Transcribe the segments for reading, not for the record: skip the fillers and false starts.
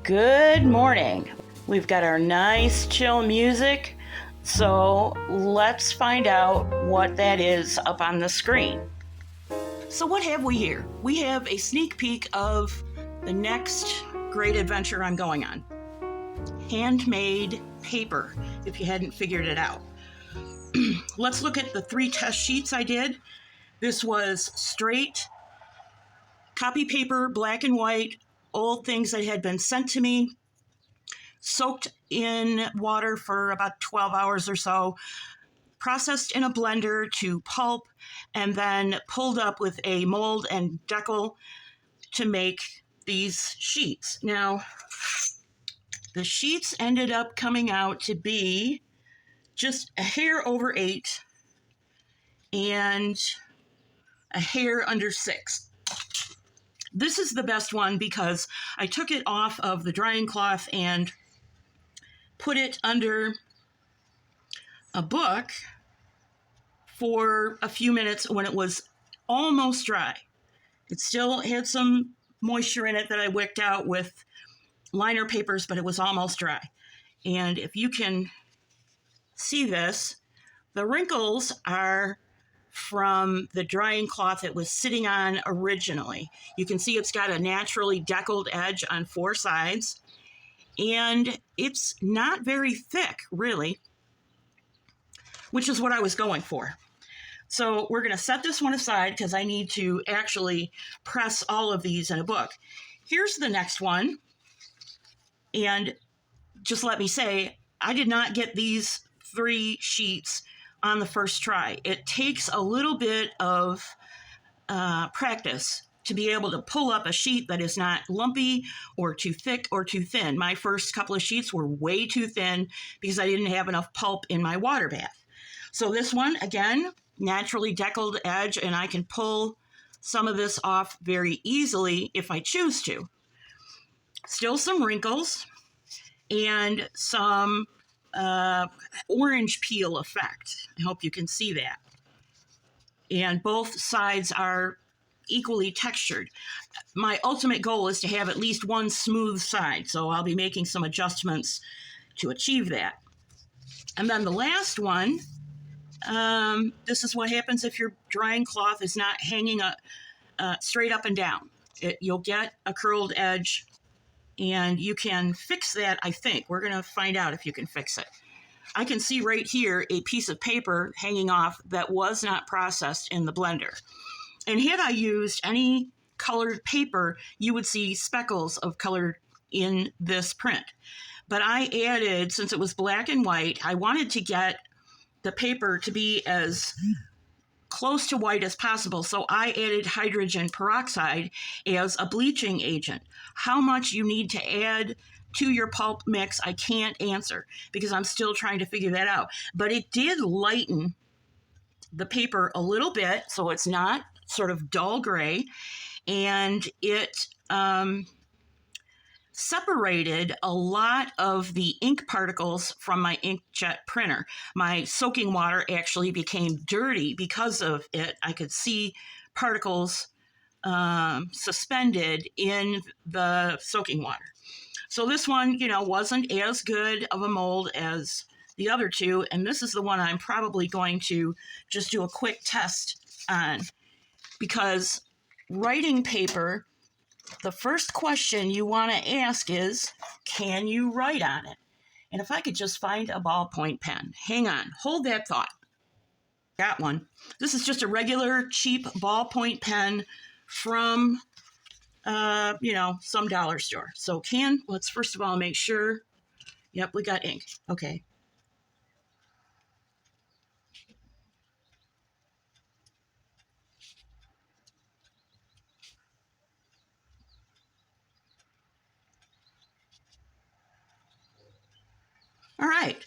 Good morning. We've got our nice chill music, so let's find out what that is up on the screen. So what have we here? We have a sneak peek of the next great adventure I'm going on. Handmade paper, if you hadn't figured it out. Let's look at the 3 test sheets I did. This was straight copy paper, black and white, old things that had been sent to me, soaked in water for about 12 hours or so, processed in a blender to pulp, and then pulled up with a mold and decal to make these sheets. Now, the sheets ended up coming out to be just a hair over 8 and a hair under 6. This is the best one because I took it off of the drying cloth and put it under a book for a few minutes when it was almost dry. It still had some moisture in it that I wicked out with liner papers, but it was almost dry. And if you can see this, the wrinkles are from the drying cloth it was sitting on originally. You can see it's got a naturally deckled edge on 4 sides, and it's not very thick, really, which is what I was going for. So we're going to set this one aside because I need to actually press all of these in a book. Here's the next one. And just let me say, I did not get these 3 sheets on the first try. It takes a little bit of practice to be able to pull up a sheet that is not lumpy or too thick or too thin. My first couple of sheets were way too thin because I didn't have enough pulp in my water bath. So this one, again, naturally deckled edge, and I can pull some of this off very easily if I choose to. Still some wrinkles and some orange peel effect. I hope you can see that. And both sides are equally textured. My ultimate goal is to have at least one smooth side, so I'll be making some adjustments to achieve that. And then the last one, this is what happens if your drying cloth is not hanging straight up and down. You'll get a curled edge, and you can fix that, I think. We're going to find out if you can fix it. I can see right here a piece of paper hanging off that was not processed in the blender. And had I used any colored paper, you would see speckles of color in this print. But I added, since it was black and white, I wanted to get the paper to be as close to white as possible. So I added hydrogen peroxide as a bleaching agent. How much you need to add to your pulp mix, I can't answer because I'm still trying to figure that out. But it did lighten the paper a little bit, so it's not sort of dull gray, and it separated a lot of the ink particles from my inkjet printer. My soaking water actually became dirty because of it. I could see particles suspended in the soaking water. So this one, wasn't as good of a mold as the other 2, and this is the one I'm probably going to just do a quick test on, because writing paper, the first question you want to ask is, can you write on it? And if I could just find a ballpoint pen. Hang on, hold that thought. Got one. This is just a regular cheap ballpoint pen from some dollar store. So let's first of all make sure. Yep, we got ink. Okay. All right.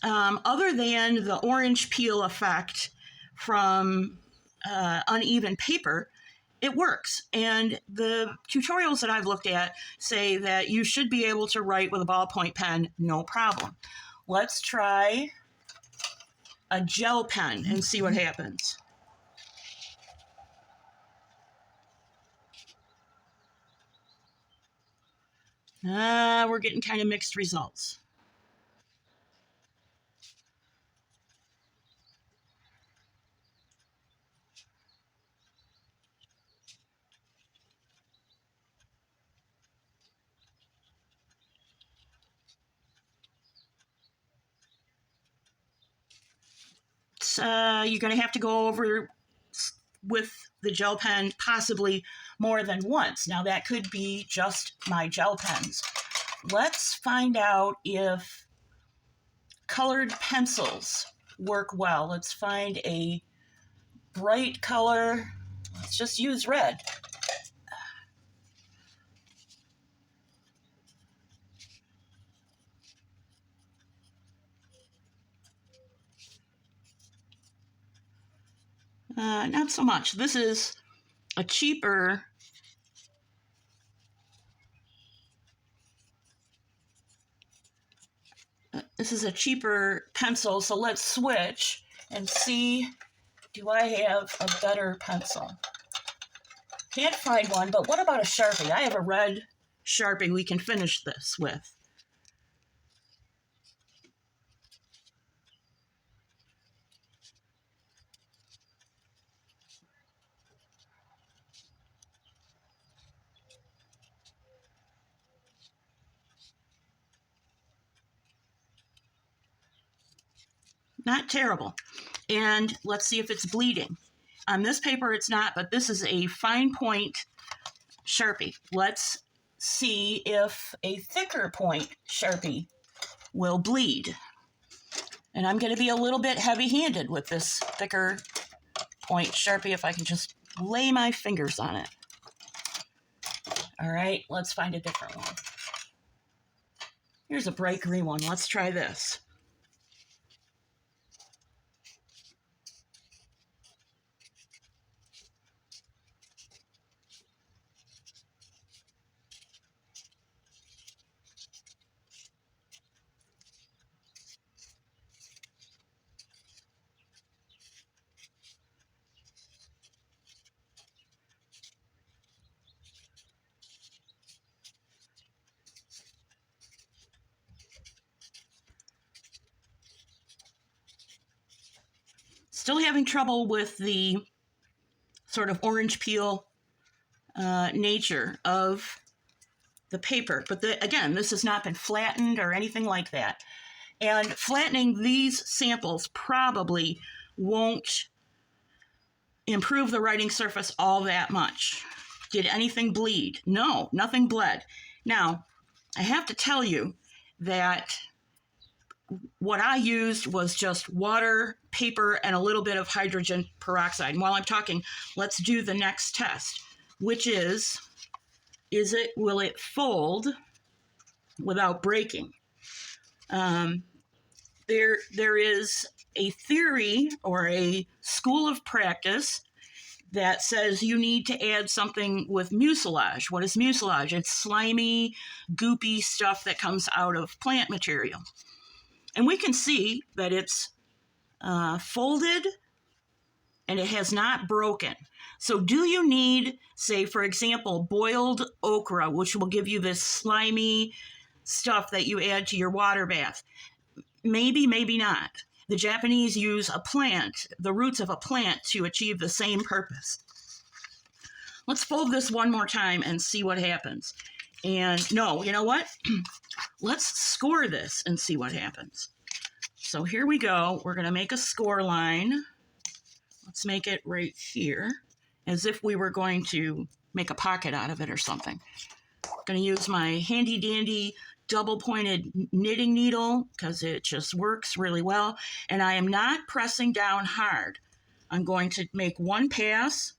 Other than the orange peel effect from uneven paper, it works. And the tutorials that I've looked at say that you should be able to write with a ballpoint pen, no problem. Let's try a gel pen and see what happens. We're getting kind of mixed results. You're going to have to go over with the gel pen possibly more than once. Now, that could be just my gel pens. Let's find out if colored pencils work well. Let's find a bright color. Let's just use red. Not so much. This is a cheaper pencil, so let's switch and see, do I have a better pencil? Can't find one, but what about a Sharpie? I have a red Sharpie we can finish this with. Not terrible. And let's see if it's bleeding. On this paper, it's not, but this is a fine point Sharpie. Let's see if a thicker point Sharpie will bleed. And I'm going to be a little bit heavy-handed with this thicker point Sharpie if I can just lay my fingers on it. All right, let's find a different one. Here's a bright green one. Let's try this. Still having trouble with the sort of orange peel nature of the paper. But again, this has not been flattened or anything like that. And flattening these samples probably won't improve the writing surface all that much. Did anything bleed? No, nothing bled. Now, I have to tell you that what I used was just water, paper, and a little bit of hydrogen peroxide. And while I'm talking, let's do the next test, which is will it fold without breaking? There is a theory or a school of practice that says you need to add something with mucilage. What is mucilage? It's slimy, goopy stuff that comes out of plant material. And we can see that it's folded and it has not broken. So do you need, say, for example, boiled okra, which will give you this slimy stuff that you add to your water bath? Maybe, maybe not. The Japanese use a plant, the roots of a plant, to achieve the same purpose. Let's fold this one more time and see what happens. And no, you know what? Let's score this and see what happens. So here we go. We're going to make a score line. Let's make it right here, as if we were going to make a pocket out of it or something. I'm going to use my handy dandy double-pointed knitting needle because it just works really well. And I am not pressing down hard. I'm going to make one pass.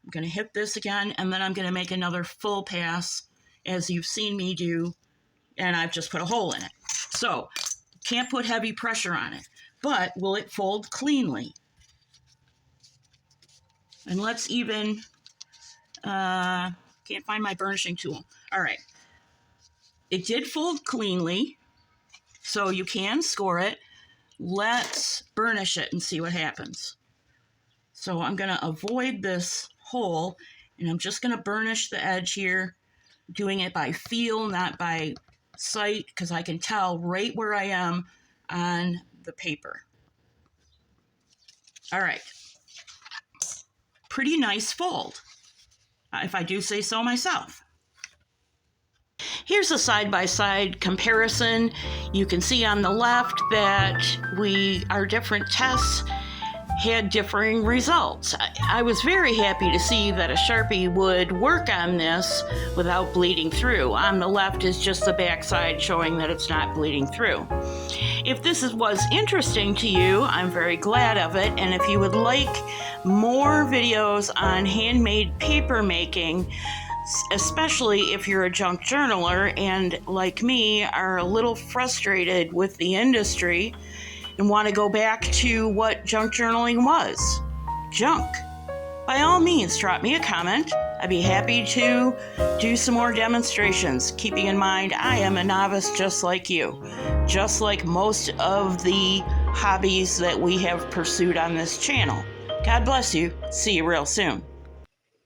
I'm going to hit this again, and then I'm going to make another full pass, as you've seen me do, and I've just put a hole in it. So, can't put heavy pressure on it, but will it fold cleanly? And let's even, can't find my burnishing tool. All right. It did fold cleanly, so you can score it. Let's burnish it and see what happens. So I'm going to avoid this hole, and I'm just going to burnish the edge here doing it by feel, not by sight, because I can tell right where I am on the paper. All right. Pretty nice fold, if I do say so myself. Here's a side-by-side comparison. You can see on the left that our different tests had differing results. I was very happy to see that a Sharpie would work on this without bleeding through. On the left is just the backside showing that it's not bleeding through. If this was interesting to you, I'm very glad of it, and if you would like more videos on handmade paper making, especially if you're a junk journaler and, like me, are a little frustrated with the industry and want to go back to what junk journaling was, junk, by all means, drop me a comment. I'd be happy to do some more demonstrations, keeping in mind I am a novice just like you, just like most of the hobbies that we have pursued on this channel. God bless you. See you real soon.